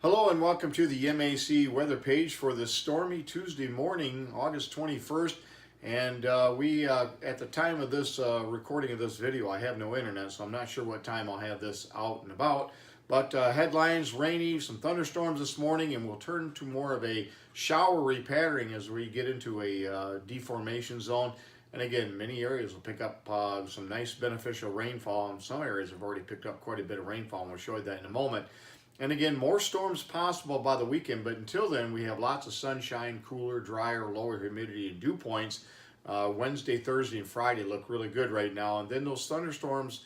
Hello and welcome to the MAC weather page for this stormy Tuesday morning, August 21st. And at the time of this recording of this video, I have no internet, so I'm not sure what time I'll have this out and about. But headlines, rainy, some thunderstorms this morning, and we'll turn to more of a showery pattern as we get into a deformation zone. And again, many areas will pick up some nice beneficial rainfall, and some areas have already picked up quite a bit of rainfall, and we'll show you that in a moment. And again, more storms possible by the weekend, but until then, we have lots of sunshine, cooler, drier, lower humidity and dew points. Wednesday, Thursday, and Friday look really good right now. And then those thunderstorms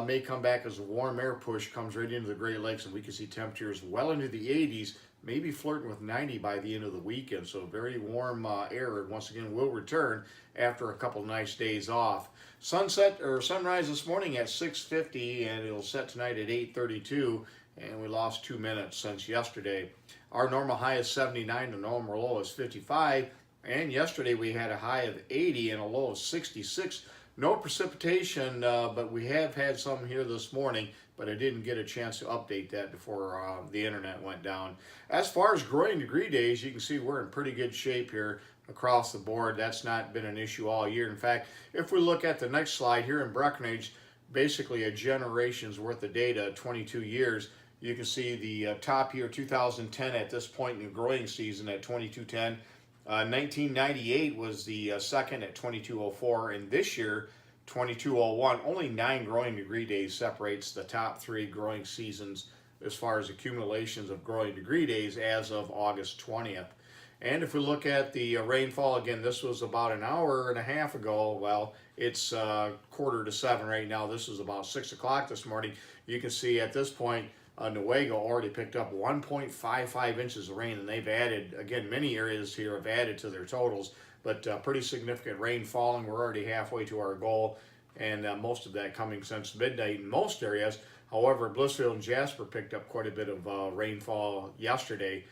may come back as a warm air push comes right into the Great Lakes, and we can see temperatures well into the 80s, maybe flirting with 90 by the end of the weekend. So very warm air, and once again, will return after a couple nice days off. Sunset or sunrise this morning at 6:50, and it'll set tonight at 8:32. And we lost 2 minutes since yesterday. Our normal high is 79, the normal low is 55, and yesterday we had a high of 80 and a low of 66. No precipitation, but we have had some here this morning, but I didn't get a chance to update that before the internet went down. As far as growing degree days, you can see we're in pretty good shape here across the board. That's not been an issue all year. In fact, if we look at the next slide here in Breckenridge, basically a generation's worth of data, 22 years, you can see the top year 2010 at this point in the growing season at 2210. 1998 was the second at 2204, and this year 2201. Only 9 growing degree days separates the top 3 growing seasons as far as accumulations of growing degree days as of August 20th. And if we look at the rainfall, again, this was about an hour and a half ago. Well, it's 6:45 right now. This was about 6 o'clock this morning. You can see at this point, Tue-Aug already picked up 1.55 inches of rain, and they've added, again, many areas here have added to their totals, but pretty significant rain falling. We're already halfway to our goal, and most of that coming since midnight in most areas. However, Blissfield and Jasper picked up quite a bit of rainfall yesterday.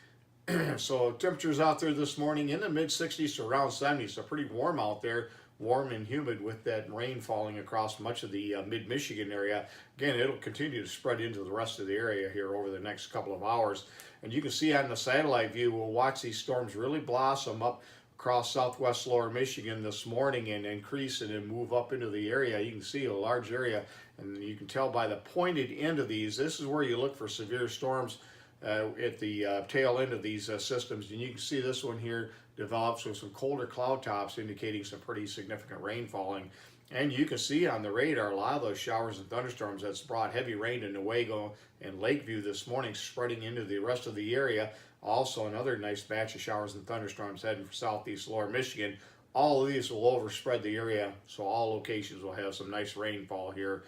So temperatures out there this morning in the mid-60s to around 70, so pretty warm out there. Warm and humid with that rain falling across much of the mid-Michigan area. Again, it'll continue to spread into the rest of the area here over the next couple of hours. And you can see on the satellite view, we'll watch these storms really blossom up across southwest lower Michigan this morning and increase and move up into the area. You can see a large area, and you can tell by the pointed end of these, this is where you look for severe storms at the tail end of these systems. And you can see this one here develops with some colder cloud tops indicating some pretty significant rain falling. And you can see on the radar a lot of those showers and thunderstorms that's brought heavy rain to Tue-Aug and Lakeview this morning, spreading into the rest of the area. Also another nice batch of showers and thunderstorms heading for southeast lower Michigan. All of these will overspread the area, so all locations will have some nice rainfall here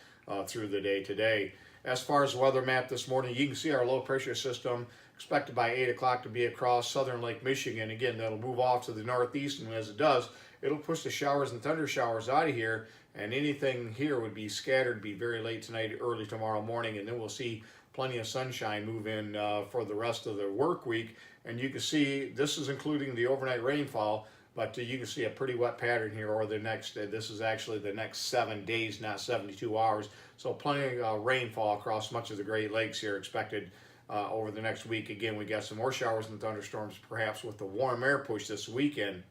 through the day today. As far as the weather map this morning, you can see our low pressure system expected by 8 o'clock to be across southern Lake Michigan. Again, that'll move off to the northeast, and as it does, it'll push the showers and thunder showers out of here, and anything here would be scattered, be very late tonight, early tomorrow morning, and then we'll see plenty of sunshine move in for the rest of the work week. And you can see this is including the overnight rainfall, but you can see a pretty wet pattern here over the next, this is actually the next 7 days, not 72 hours. So plenty of rainfall across much of the Great Lakes here expected over the next week. Again, we got some more showers and thunderstorms, perhaps with the warm air push this weekend.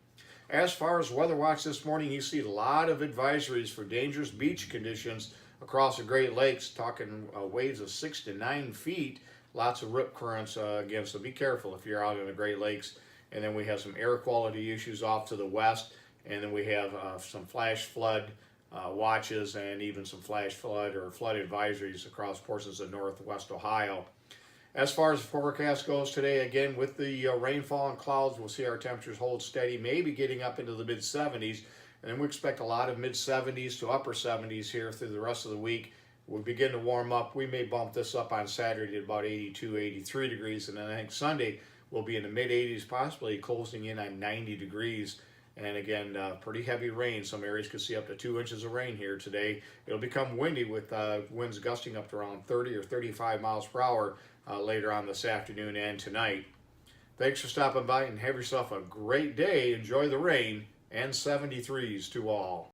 As far as weather watch this morning, you see a lot of advisories for dangerous beach conditions across the Great Lakes, talking waves of 6 to 9 feet. Lots of rip currents again, so be careful if you're out in the Great Lakes. And then we have some air quality issues off to the west, and then we have some flash flood watches and even some flash flood or flood advisories across portions of northwest Ohio. As far as the forecast goes today, again, with the rainfall and clouds, we'll see our temperatures hold steady, maybe getting up into the mid-70s, and then we expect a lot of mid-70s to upper 70s here through the rest of the week. We'll begin to warm up. We may bump this up on Saturday to about 82, 83 degrees, and then I think Sunday we'll be in the mid-80s, possibly closing in on 90 degrees. And again, pretty heavy rain. Some areas could see up to 2 inches of rain here today. It'll become windy with winds gusting up to around 30 or 35 miles per hour later on this afternoon and tonight. Thanks for stopping by, and have yourself a great day. Enjoy the rain, and 73s to all.